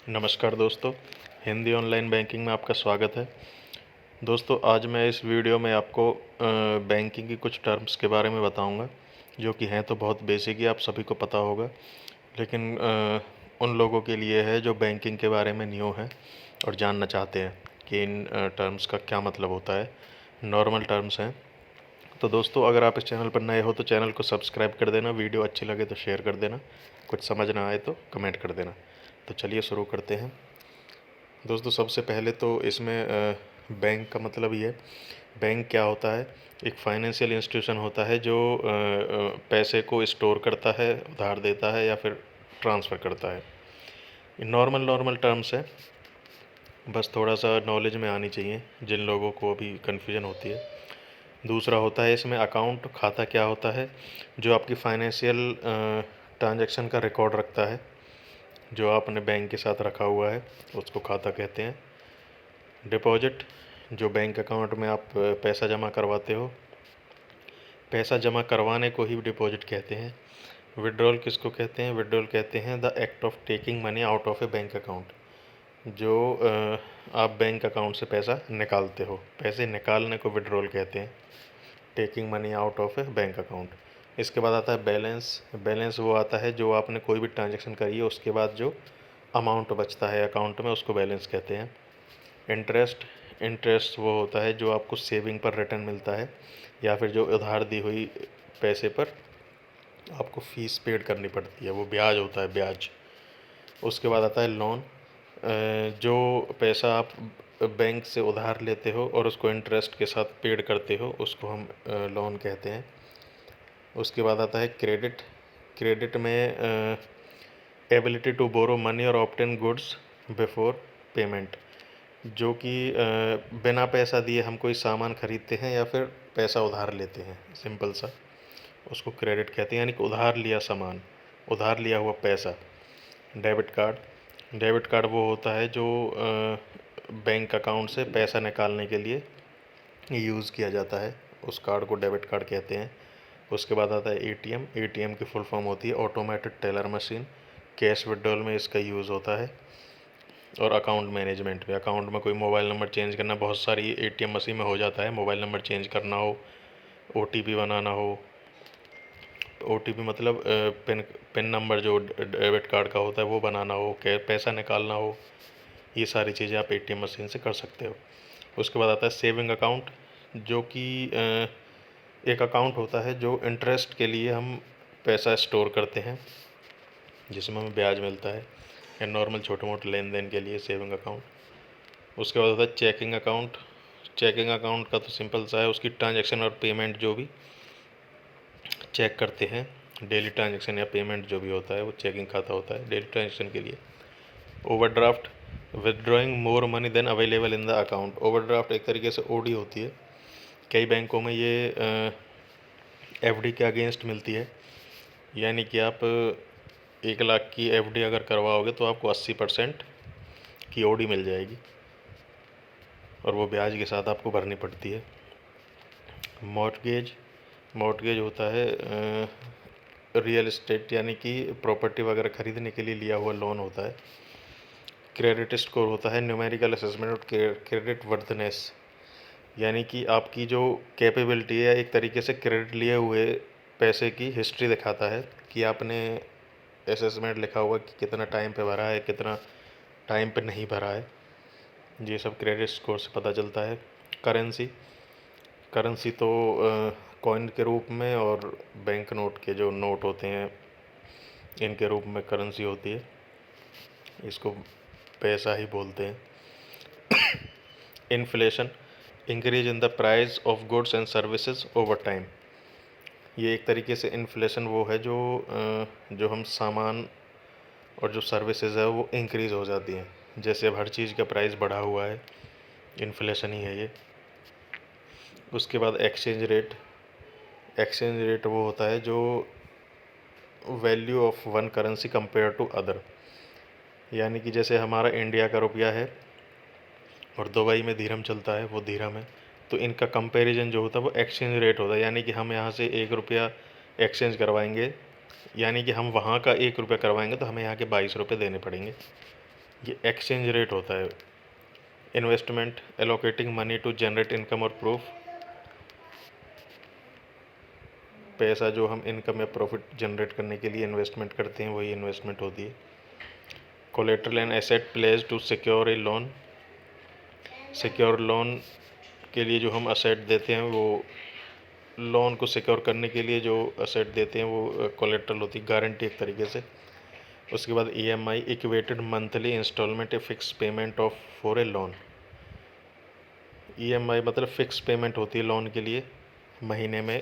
नमस्कार दोस्तों, Hindi online banking में आपका स्वागत है। दोस्तों, आज मैं इस वीडियो में आपको बैंकिंग की कुछ टर्म्स के बारे में बताऊंगा, जो कि हैं तो बहुत बेसिक ही, आप सभी को पता होगा, लेकिन उन लोगों के लिए है जो बैंकिंग के बारे में न्यू हैं और जानना चाहते हैं कि इन टर्म्स का क्या मतलब होता है। नॉर्मल टर्म्स हैं। तो दोस्तों, अगर आप इस चैनल पर नए हो तो चैनल को सब्सक्राइब कर देना, वीडियो अच्छी लगे तो शेयर कर देना, कुछ समझ ना आए तो कमेंट कर देना। तो चलिए शुरू करते हैं। दोस्तों, सबसे पहले तो इसमें बैंक का मतलब ये है, बैंक क्या होता है। एक फाइनेंशियल इंस्टीट्यूशन होता है जो पैसे को स्टोर करता है, उधार देता है या फिर ट्रांसफ़र करता है। ये नॉर्मल नॉर्मल टर्म्स है, बस थोड़ा सा नॉलेज में आनी चाहिए जिन लोगों को अभी कन्फ्यूजन होती है। दूसरा होता है इसमें अकाउंट, खाता क्या होता है, जो आपकी फाइनेंशियल ट्रांजैक्शन का रिकॉर्ड रखता है, जो आपने बैंक के साथ रखा हुआ है उसको खाता कहते हैं। डिपॉजिट, जो बैंक अकाउंट में आप पैसा जमा करवाते हो, पैसा जमा करवाने को ही डिपॉजिट कहते हैं। विड्रॉल किसको कहते हैं? विड्रॉल कहते हैं the act of taking money out of A bank account, जो आप बैंक अकाउंट से पैसा निकालते हो, पैसे निकालने को विड्रॉल कहते हैं, taking money out of A bank account. इसके बाद आता है बैलेंस। बैलेंस वो आता है जो आपने कोई भी ट्रांजेक्शन करी है उसके बाद जो अमाउंट बचता है अकाउंट में, उसको बैलेंस कहते हैं। इंटरेस्ट, इंटरेस्ट वो होता है जो आपको सेविंग पर रिटर्न मिलता है या फिर जो उधार दी हुई पैसे पर आपको फ़ीस पेड करनी पड़ती है, वो ब्याज होता है, ब्याज। उसके बाद आता है लोन। जो पैसा आप बैंक से उधार लेते हो और उसको इंटरेस्ट के साथ पेड करते हो, उसको हम लोन कहते हैं। उसके बाद आता है क्रेडिट। क्रेडिट में एबिलिटी टू बोरो मनी और ऑब्टेन गुड्स बिफोर पेमेंट, जो कि बिना पैसा दिए हम कोई सामान खरीदते हैं या फिर पैसा उधार लेते हैं, सिंपल सा, उसको क्रेडिट कहते हैं, यानी कि उधार लिया सामान, उधार लिया हुआ पैसा। डेबिट कार्ड, डेबिट कार्ड वो होता है जो बैंक अकाउंट से पैसा निकालने के लिए यूज़ किया जाता है, उस कार्ड को डेबिट कार्ड कहते हैं। उसके बाद आता है एटीएम। एटीएम की फुल फॉर्म होती है automated teller machine, cash withdrawal में इसका यूज़ होता है। और अकाउंट मैनेजमेंट में, अकाउंट में कोई मोबाइल नंबर चेंज करना, बहुत सारी एटीएम मशीन में हो जाता है, मोबाइल नंबर चेंज करना हो, ओटीपी बनाना हो, ओटीपी मतलब पिन पिन नंबर जो डेबिट कार्ड का होता है वो बनाना हो, पैसा निकालना हो, ये सारी चीज़ें आप एटीएम मशीन से कर सकते हो। उसके बाद आता है सेविंग अकाउंट, जो कि एक अकाउंट होता है जो इंटरेस्ट के लिए हम पैसा स्टोर करते हैं, जिसमें हमें ब्याज मिलता है, या नॉर्मल छोटे मोटे लेन देन के लिए सेविंग अकाउंट। उसके बाद होता है चेकिंग अकाउंट। चेकिंग अकाउंट का तो सिंपल सा है, उसकी ट्रांजैक्शन और पेमेंट जो भी चेक करते हैं, डेली ट्रांजैक्शन या पेमेंट जो भी होता है वो चेकिंग खाता होता है डेली ट्रांजैक्शन के लिए। Overdraft, withdrawing more money than available in the account. Overdraft एक तरीके से ओडी होती है, कई बैंकों में ये एफडी के अगेंस्ट मिलती है, यानी कि आप 1 लाख की एफडी अगर करवाओगे तो आपको 80% की ओडी मिल जाएगी, और वो ब्याज के साथ आपको भरनी पड़ती है। मॉर्टगेज, मॉर्टगेज होता है रियल इस्टेट यानी कि प्रॉपर्टी वगैरह खरीदने के लिए लिया हुआ लोन होता है। क्रेडिट स्कोर होता है न्यूमेरिकल असेसमेंट ऑफ क्रेडिट वर्दनेस, यानी कि आपकी जो कैपेबिलिटी है, एक तरीके से क्रेडिट लिए हुए पैसे की हिस्ट्री दिखाता है कि आपने असेसमेंट लिखा हुआ कि कितना टाइम पे भरा है, कितना टाइम पे नहीं भरा है, ये सब क्रेडिट स्कोर से पता चलता है। करेंसी, करेंसी तो कॉइन के रूप में और बैंक नोट के जो नोट होते हैं इनके रूप में करेंसी होती है, इसको पैसा ही बोलते हैं। Inflation, increase in the price of goods and services over time, ये एक तरीके से इन्फ्लेशन वो है जो हम सामान और जो सर्विसेज है वो इंक्रीज़ हो जाती हैं, जैसे अब हर चीज़ का प्राइस बढ़ा हुआ है, इन्फ्लेशन ही है ये। उसके बाद एक्सचेंज रेट, एक्सचेंज रेट वो होता है जो value of one currency compare to other, यानी कि जैसे हमारा इंडिया का रुपया है और दुबई में दिरहम चलता है, वो दिरहम है, तो इनका कंपैरिजन जो होता है वो एक्सचेंज रेट होता है, यानी कि हम यहाँ से 1 रुपया एक्सचेंज करवाएंगे, यानी कि हम वहाँ का 1 रुपया करवाएंगे तो हमें यहाँ के 22 रुपये देने पड़ेंगे, ये एक्सचेंज रेट होता है। Investment, allocating money to generate income और प्रूफ, पैसा जो हम इनकम या प्रॉफिट जनरेट करने के लिए इन्वेस्टमेंट करते हैं वही इन्वेस्टमेंट होती है। Collateral and asset pledge to secure a loan, secure loan के लिए जो हम असेट देते हैं वो लोन को सिक्योर करने के लिए जो असेट देते हैं वो कोलेटरल होती है, गारंटी एक तरीके से। उसके बाद EMI, equated monthly installment a fix payment of for a loan. EMI मतलब फिक्स पेमेंट होती है लोन के लिए, महीने में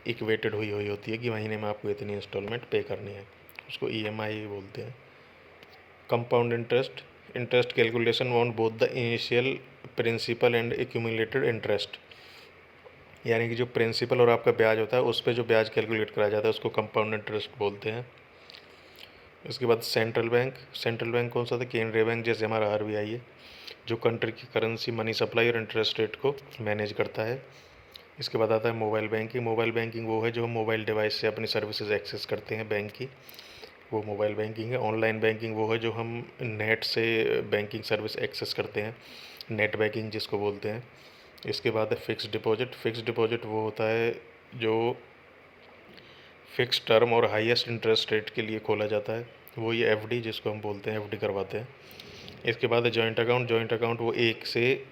इक्वेटेड हुई हुई होती है कि महीने में आपको इतनी इंस्टॉलमेंट पे करनी है, उसको ईएमआई बोलते हैं। Compound interest, interest calculation on both the initial principal and accumulated interest, यानी कि जो प्रिंसिपल और आपका ब्याज होता है उस पर जो ब्याज कैलकुलेट कराया जाता है उसको कंपाउंड इंटरेस्ट बोलते हैं। उसके बाद सेंट्रल बैंक, सेंट्रल बैंक कौन सा था? केंद्रीय बैंक, जैसे हमारा आरबीआई है, जो कंट्री की करेंसी, मनी सप्लाई और इंटरेस्ट रेट को मैनेज करता है। इसके बाद आता है मोबाइल बैंकिंग। मोबाइल बैंकिंग वो है जो हम मोबाइल डिवाइस से अपनी सर्विसेज एक्सेस करते हैं बैंक की, वो मोबाइल बैंकिंग है। ऑनलाइन बैंकिंग वो है जो हम नेट से बैंकिंग सर्विस एक्सेस करते हैं, नेट बैंकिंग जिसको बोलते हैं। इसके बाद है फिक्स डिपॉजिट। फिक्स डिपॉजिट वो होता है जो फिक्स टर्म और हाईएस्ट इंटरेस्ट रेट के लिए खोला जाता है, वो ये एफडी जिसको हम बोलते हैं, एफडी करवाते हैं। इसके बाद है जॉइंट अकाउंट। जॉइंट अकाउंट वो एक से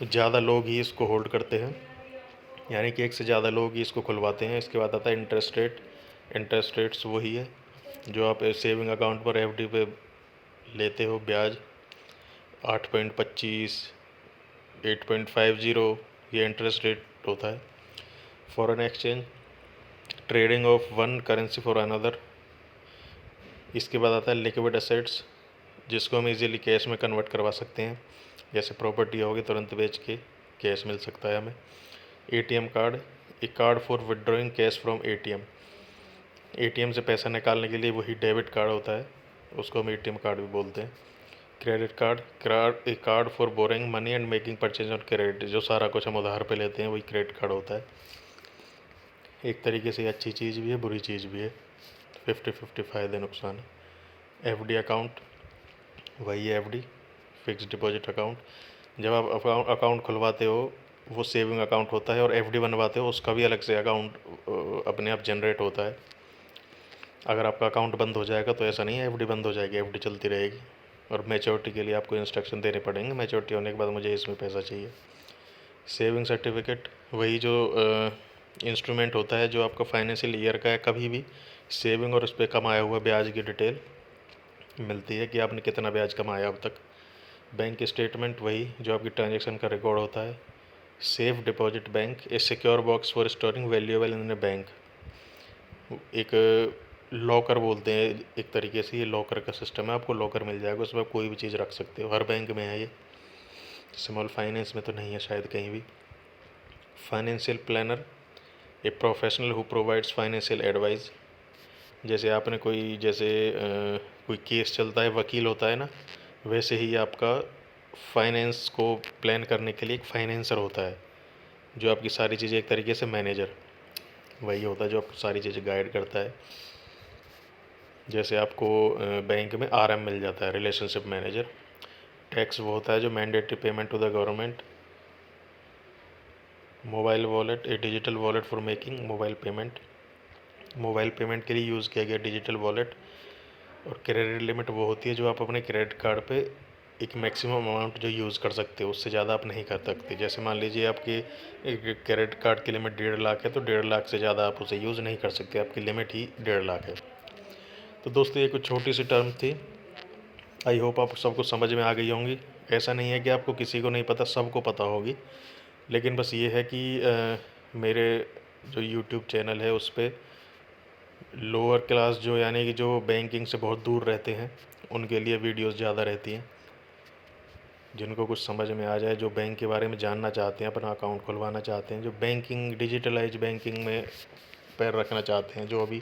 ज़्यादा लोग ही इसको होल्ड करते हैं, यानी कि एक से ज़्यादा लोग ही इसको खुलवाते हैं। इसके बाद आता है इंटरेस्ट रेट। इंटरेस्ट रेट्स वही है जो आप सेविंग अकाउंट पर एफडी पे लेते हो ब्याज, 8.25, 8.50, ये इंटरेस्ट रेट होता है। Foreign exchange, trading of one currency for another. इसके बाद आता है लिक्विड एसेट्स, जिसको हम इजीली कैश में कन्वर्ट करवा सकते हैं, जैसे प्रॉपर्टी होगी तुरंत बेच के कैश मिल सकता है हमें। ATM card, A card for withdrawing cash from ATM. ATM से पैसा निकालने के लिए वही डेबिट कार्ड होता है, उसको हम एटीएम कार्ड भी बोलते हैं। Credit card, A card for boring money and making purchase on credit, जो सारा कुछ हम उधार पे लेते हैं वही क्रेडिट कार्ड होता है। एक तरीके से अच्छी चीज़ भी है, बुरी चीज़ भी है, 50-50 फ़ायदे नुकसान है। एफडी अकाउंट, वही है एफडी, फिक्स डिपॉजिट अकाउंट। जब आप अकाउंट खुलवाते हो वो सेविंग अकाउंट होता है, और एफडी बनवाते हो उसका भी अलग से अकाउंट अपने आप जनरेट होता है। अगर आपका अकाउंट बंद हो जाएगा तो ऐसा नहीं है एफडी बंद हो जाएगी, एफडी चलती रहेगी, और मैच्योरिटी के लिए आपको इंस्ट्रक्शन देने पड़ेंगे, मैच्योरिटी होने के बाद मुझे इसमें पैसा चाहिए। सेविंग सर्टिफिकेट, वही जो इंस्ट्रूमेंट होता है जो आपका फाइनेंशियल ईयर का है, कभी भी सेविंग और उस पर कमाया हुआ ब्याज की डिटेल मिलती है कि आपने कितना ब्याज कमाया अब तक। बैंक स्टेटमेंट, वही जो आपकी ट्रांजैक्शन का रिकॉर्ड होता है। Safe deposit bank, A secure box for storing valuable in A bank, एक लॉकर बोलते हैं एक तरीके से, ये लॉकर का सिस्टम है, आपको लॉकर मिल जाएगा, उसमें आप कोई भी चीज़ रख सकते हो, हर बैंक में है ये, स्मॉल फाइनेंस में तो नहीं है शायद कहीं भी। Financial planner, a professional who provides financial advice, जैसे आपने कोई, जैसे कोई केस चलता है, वकील होता है ना, वैसे ही आपका फाइनेंस को प्लान करने के लिए एक फाइनेंसर होता है, जो आपकी सारी चीज़ें, एक तरीके से मैनेजर वही होता है जो आपको सारी चीज़ें गाइड करता है। जैसे आपको बैंक में आरएम मिल जाता है, रिलेशनशिप मैनेजर। टैक्स वो होता है जो mandatory payment to the government. Mobile wallet, a digital wallet for making mobile payment, mobile payment के लिए यूज़ किया गया डिजिटल वॉलेट। और क्रेडिट लिमिट वो होती है जो आप अपने क्रेडिट कार्ड पे एक मैक्सिमम अमाउंट जो यूज़ कर सकते हो, उससे ज़्यादा आप नहीं कर सकते। जैसे मान लीजिए आपकी एक क्रेडिट कार्ड की लिमिट 1.5 लाख है, तो 1.5 लाख से ज़्यादा आप उसे यूज़ नहीं कर सकते, आपकी लिमिट ही 1.5 लाख है। तो दोस्तों ये कुछ छोटी सी टर्म थी, आई होप आप सबको समझ में आ गई होंगी। ऐसा नहीं है कि आपको किसी को नहीं पता, सबको पता होगी, लेकिन बस ये है कि मेरे जो यूट्यूब चैनल है उस पर लोअर क्लास जो, यानी कि जो बैंकिंग से बहुत दूर रहते हैं, उनके लिए वीडियोस ज़्यादा रहती हैं। जिनको कुछ समझ में आ जाए, जो बैंक के बारे में जानना चाहते हैं, अपना अकाउंट खुलवाना चाहते हैं, जो बैंकिंग, डिजिटलाइज बैंकिंग में पैर रखना चाहते हैं, जो अभी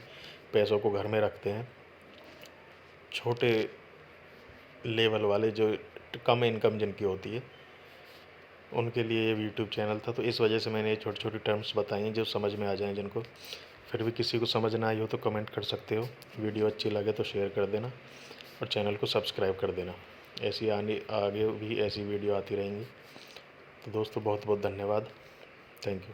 पैसों को घर में रखते हैं, छोटे लेवल वाले, जो कम इनकम जिनकी होती है, उनके लिए ये यूट्यूब चैनल था। तो इस वजह से मैंने ये छोटी छोटी टर्म्स बताई हैं जो समझ में आ जाएं जिनको। फिर भी किसी को समझ ना आई हो तो कमेंट कर सकते हो, वीडियो अच्छी लगे तो शेयर कर देना। और चैनल को सब्सक्राइब कर देना। ऐसी आने आगे भी ऐसी वीडियो आती रहेंगी। तो दोस्तों बहुत बहुत धन्यवाद। Thank you.